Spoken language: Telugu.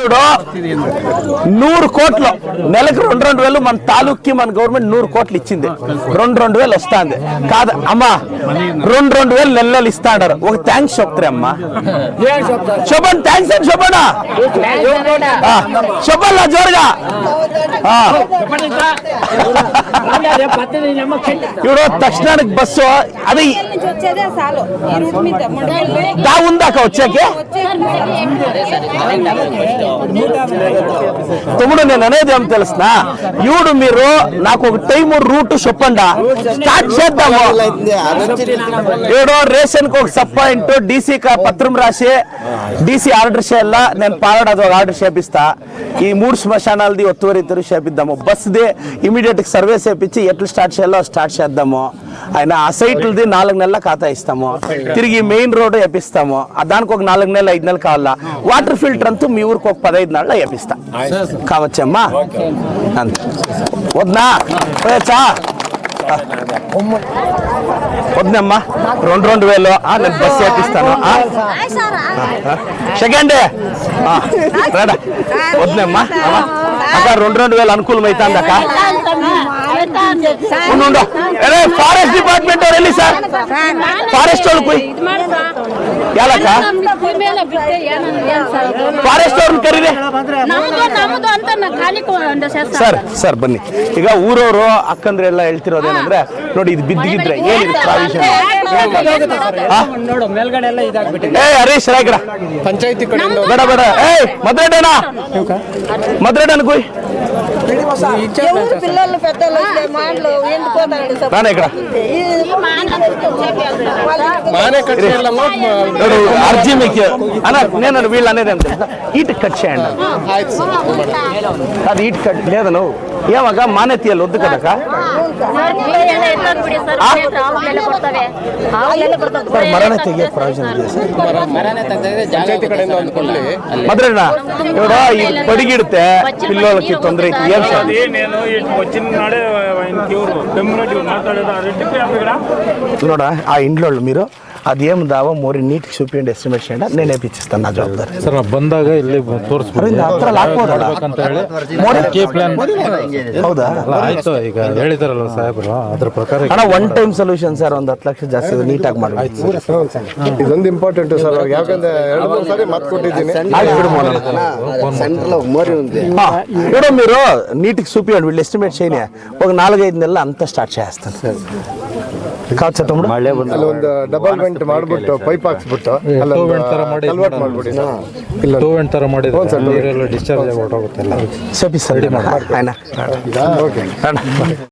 చూడు 100 కోట్లు నెలకు 2,000 మన తాలూక్కి మన గవర్నమెంట్ 100 కోట్లు ఇచ్చింది. 2,000 వస్తుంది కాదు అమ్మా, 2,000 నెలలు ఇస్తాడారు. ఒక థ్యాంక్స్ చెప్తారే అమ్మా, చెప్పండి థ్యాంక్స్ అని చెప్పనా, చెప్పాలా జోరుగా. ఇప్పుడు తక్షణానికి బస్సు అది ఉందాక వచ్చాకే తమ్ముడు నేను అనేది ఏం తెలుసునా, ఇప్పుడు మీరు నాకు ఒక టైం రూట్ చెప్పండి, స్టార్ట్ చేద్దాము. ఏడో రేషన్ కు ఒక సబ్ పాయింట్ డీసీ పత్రం రాసి డీసీ ఆర్డర్ చేయాలా, నేను పాలడది ఒక ఆర్డర్ చేపిస్తా. ఈ 3 శ్మశానాలది ఒత్తువరిద్దరు చేపిద్దాము. బస్సుది ఇమీడియట్ సర్వే చేపించి ఎట్లా స్టార్ట్ చేయాలో స్టార్ట్ చేద్దాము. ఆయన ఆ సైట్లది 4 నెలల ఖాతా ఇస్తాము, తిరిగి మెయిన్ రోడ్ వేపిస్తాము. దానికి ఒక 4 నెలలు 5 నెలలు కావాలా. వాటర్ ఫిల్టర్ అంతా మీ ఊరికి ఒక 15 నెలలు వేపిస్తా కావచ్చమ్మా. అంతే వద్దా పోయచ్చా వద్దమ్మా, 2,000 నేను బస్సు వేపిస్తాను. సెకండ్ రాడా వద్దమ్మా అక్క, 2,000 అనుకూలం అవుతుంది అక్క. ఫారెస్ట్ డిపార్ట్మెంట్ వెళ్ళి సార్, ఫారెస్ట్ వాళ్ళు పోయి ಯಾಲಕ್ಕ ಫಾರೆಸ್ಟ್ ಅವ್ರನ್ನ ಕರೀರಿ ಸರ್. ಸರ್ ಬನ್ನಿ. ಈಗ ಊರವರು ಅಕ್ಕಂದ್ರೆಲ್ಲ ಹೇಳ್ತಿರೋದೇನಂದ್ರೆ ನೋಡಿ, ಇದು ಬಿದ್ದಿದ್ರೆ ಏನಿದೆ ಪ್ರಾವಿಷನ್. ಹರೀಶ್ ರಾಯ್ಗಡ ಪಂಚಾಯತಿ ಬೇಡ ಬೇಡ. ಮದ್ರೆಡಣ ಮದ್ರೆಡಣ ಕೊಯ್ ನಾನೇ ఇక్కడ అర్జీ మీకు అన్న, నేను వీళ్ళు అనేది ఏం తెలుసా, ఈట్ కట్ చేయండి. అది ఈట్ కట్ లేదా నువ్వు ఏమగా మానే తీయాలి వద్దు కదక. ಮರಣ ತೆಗಿಯ ಪ್ರಾವಿಷನ್ ಮದ್ರೆಣ್ಣ ಇವಾಗ ಇದು ಪಡಿಗಿಡುತ್ತೆ ಪಿಲ್ಲೋಳಕ್ಕೆ ತೊಂದರೆ ಐತಿ. ಏನ್ ಸರ್ ನೋಡ ఆ ఇండ్లోళ్ళు మీరు అదేం దావో మోరి నీట్కి చూపించండి, ఎస్టిమేట్ చేయండి, నేను వేయించిస్తాను. నా జవాబారి ಸರ್ ಬಂದಾಗ ಇಲ್ಲಿ ತೋರಿಸ್ಬಿಡಿ ಹತ್ರ ಅಂತ ಹೇಳಿ. ಹೌದಾ ಆಯ್ತು, ಈಗ ಹೇಳಿದಾರಲ್ಲ ಸಾಹೇಬರು ಅದ್ರ ಪ್ರಕಾರ ಅಣ್ಣ ಒನ್ ಟೈಮ್ ಸೊಲ್ಯೂಷನ್ ಸರ್, ಒಂದು 10 ಲಕ್ಷ ಜಾಸ್ತಿ ನೀಟಾಗಿ ಮಾಡಿ. ಇದೊಂದು ಇಂಪಾರ್ಟೆಂಟ್ ಸರ್, ಯಾಕಂದ್ರೆ 2 ಸಾರಿ ಮಾತು ಕೊಟ್ಟಿದ್ದೀನಿ. ఇప్పుడు మీరు నీటికి చూపించండి, వీళ్ళు ఎస్టిమేట్ చేయని ఒక 4-5 నెలలు అంతా స్టార్ట్ చేస్తాను సార్. ಕಾಚ ತಮ್ಮ ಒಂದು ಡಬಲ್ ವೆಂಟ್ ಮಾಡ್ಬಿಟ್ಟು ಪೈಪ್ ಹಾಕ್ಸ್ಬಿಟ್ಟು ಕಲ್ವರ್ಟ್ ಮಾಡ್ಬಿಡಿ. ಟೂ ವೆಂಟ್ ತರ ಮಾಡಿದ್ರೆ ನೀರೆಲ್ಲ ಡಿಸ್ಚಾರ್ಜ್ ಆಗಿ ಹೊರಟೋಗುತ್ತೆ. ಸರಿ ಸರಿ